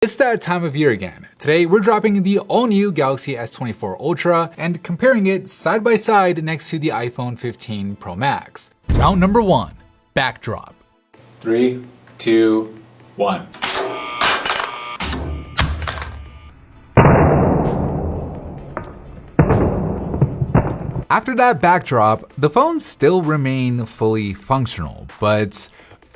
It's that time of year again. Today we're dropping the all-new Galaxy S24 Ultra and comparing it side by side next to the iPhone 15 Pro Max. Round number 1, backdrop. 3, 2, 1. After that backdrop, the phones still remain fully functional, but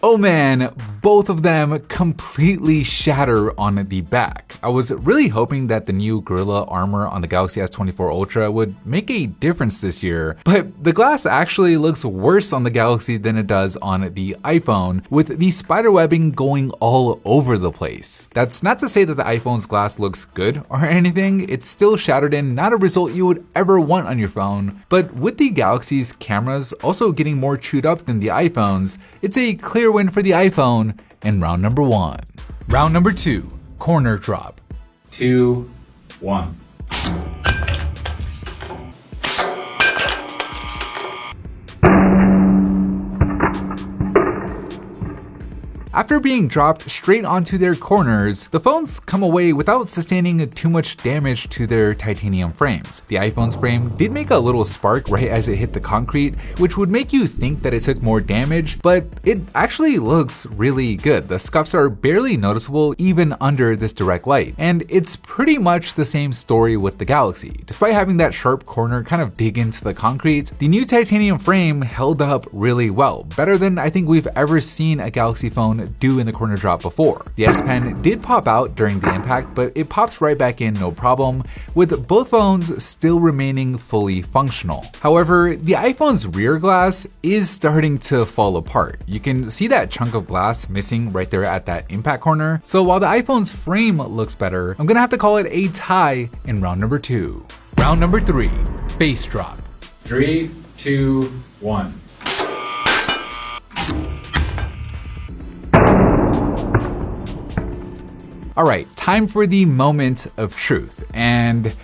oh man, both of them completely shatter on the back. I was really hoping that the new Gorilla armor on the Galaxy S24 Ultra would make a difference this year, but the glass actually looks worse on the Galaxy than it does on the iPhone, with the spiderwebbing going all over the place. That's not to say that the iPhone's glass looks good or anything, it's still shattered and not a result you would ever want on your phone, but with the Galaxy's cameras also getting more chewed up than the iPhone's, it's a clear win for the iPhone in round number 1. Round number 2, corner drop. 2, 1. After being dropped straight onto their corners, the phones come away without sustaining too much damage to their titanium frames. The iPhone's frame did make a little spark right as it hit the concrete, which would make you think that it took more damage, but it actually looks really good. The scuffs are barely noticeable even under this direct light, and it's pretty much the same story with the Galaxy. Despite having that sharp corner kind of dig into the concrete, the new titanium frame held up really well, better than I think we've ever seen a Galaxy phone do in the corner drop before. The S Pen did pop out during the impact, but it pops right back in no problem, with both phones still remaining fully functional. However, the iPhone's rear glass is starting to fall apart. You can see that chunk of glass missing right there at that impact corner. So while the iPhone's frame looks better, I'm gonna have to call it a tie in round number 2. Round number 3, face drop. 3, 2, 1. Alright, time for the moment of truth, and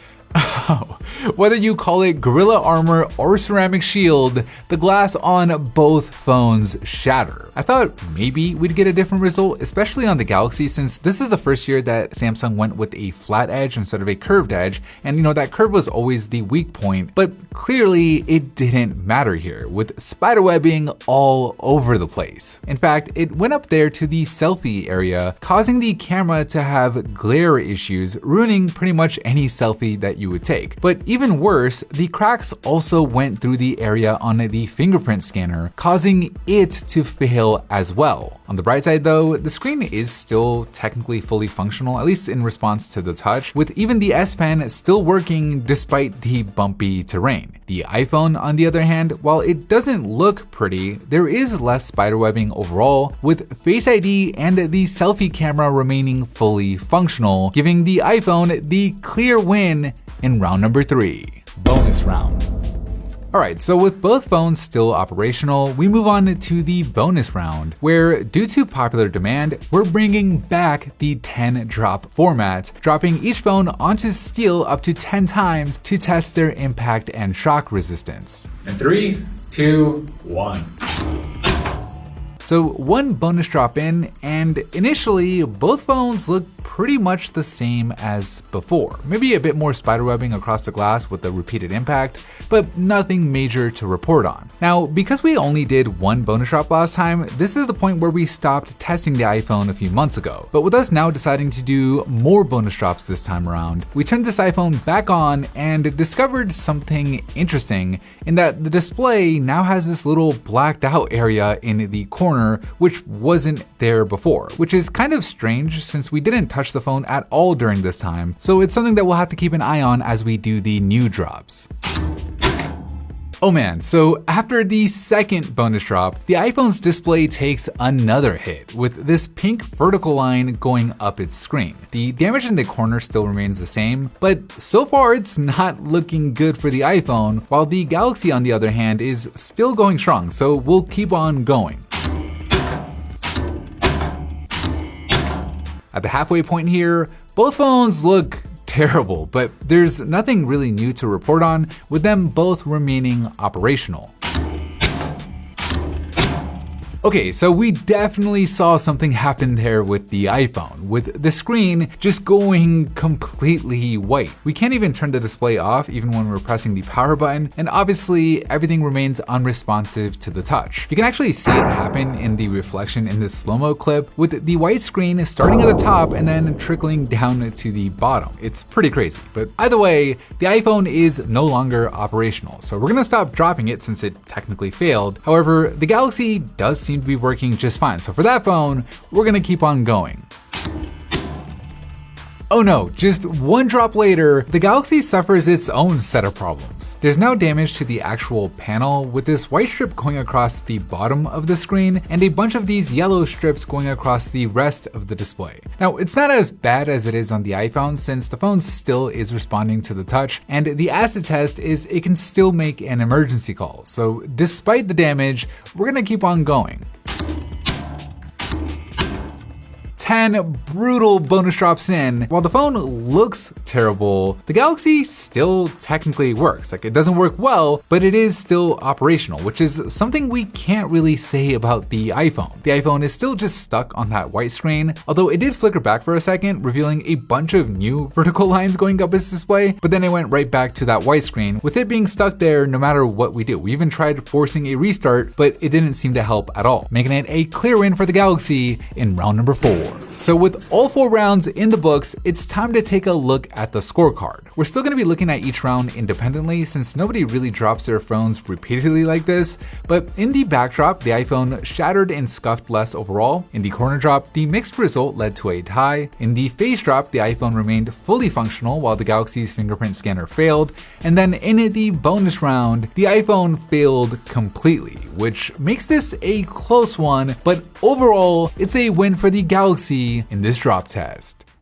whether you call it Gorilla Armor or Ceramic Shield, the glass on both phones shatter. I thought maybe we'd get a different result, especially on the Galaxy, since this is the first year that Samsung went with a flat edge instead of a curved edge, and that curve was always the weak point, but clearly it didn't matter here, with spiderwebbing all over the place. In fact, it went up there to the selfie area, causing the camera to have glare issues, ruining pretty much any selfie that you would take. But even worse, the cracks also went through the area on the fingerprint scanner, causing it to fail as well. On the bright side though, the screen is still technically fully functional, at least in response to the touch, with even the S Pen still working despite the bumpy terrain. The iPhone, on the other hand, while it doesn't look pretty, there is less spiderwebbing overall, with Face ID and the selfie camera remaining fully functional, giving the iPhone the clear win in round number 3. Bonus round. Alright, so with both phones still operational, we move on to the bonus round, where due to popular demand, we're bringing back the 10 drop format, dropping each phone onto steel up to 10 times to test their impact and shock resistance. In 3, 2, 1. So one bonus drop in, and initially both phones look pretty much the same as before. Maybe a bit more spiderwebbing across the glass with the repeated impact, but nothing major to report on. Now, because we only did one bonus drop last time, this is the point where we stopped testing the iPhone a few months ago. But with us now deciding to do more bonus drops this time around, we turned this iPhone back on and discovered something interesting in that the display now has this little blacked out area in the corner, which wasn't there before, which is kind of strange since we didn't touch the phone at all during this time, so it's something that we'll have to keep an eye on as we do the new drops. Oh man, so after the second bonus drop, the iPhone's display takes another hit, with this pink vertical line going up its screen. The damage in the corner still remains the same, but so far it's not looking good for the iPhone, while the Galaxy on the other hand is still going strong, so we'll keep on going. At the halfway point here, both phones look terrible, but there's nothing really new to report on, with them both remaining operational. Okay, so we definitely saw something happen there with the iPhone, with the screen just going completely white. We can't even turn the display off even when we're pressing the power button, and obviously everything remains unresponsive to the touch. You can actually see it happen in the reflection in this slow-mo clip, with the white screen starting at the top and then trickling down to the bottom. It's pretty crazy, but either way, the iPhone is no longer operational, so we're gonna stop dropping it since it technically failed. However, the Galaxy does seem to be working just fine. So for that phone, we're gonna keep on going. Oh no, just one drop later, the Galaxy suffers its own set of problems. There's now damage to the actual panel, with this white strip going across the bottom of the screen and a bunch of these yellow strips going across the rest of the display. Now, it's not as bad as it is on the iPhone since the phone still is responding to the touch, and the acid test is it can still make an emergency call. So despite the damage, we're gonna keep on going. 10 brutal bonus drops in. While the phone looks terrible, the Galaxy still technically works. Like, it doesn't work well, but it is still operational, which is something we can't really say about the iPhone. The iPhone is still just stuck on that white screen, although it did flicker back for a second, revealing a bunch of new vertical lines going up its display, but then it went right back to that white screen, with it being stuck there no matter what we do. We even tried forcing a restart, but it didn't seem to help at all, making it a clear win for the Galaxy in round number 4. So with all 4 rounds in the books, it's time to take a look at the scorecard. We're still going to be looking at each round independently since nobody really drops their phones repeatedly like this, but in the backdrop, the iPhone shattered and scuffed less overall. In the corner drop, the mixed result led to a tie. In the face drop, the iPhone remained fully functional while the Galaxy's fingerprint scanner failed. And then in the bonus round, the iPhone failed completely, which makes this a close one, but overall, it's a win for the Galaxy in this drop test.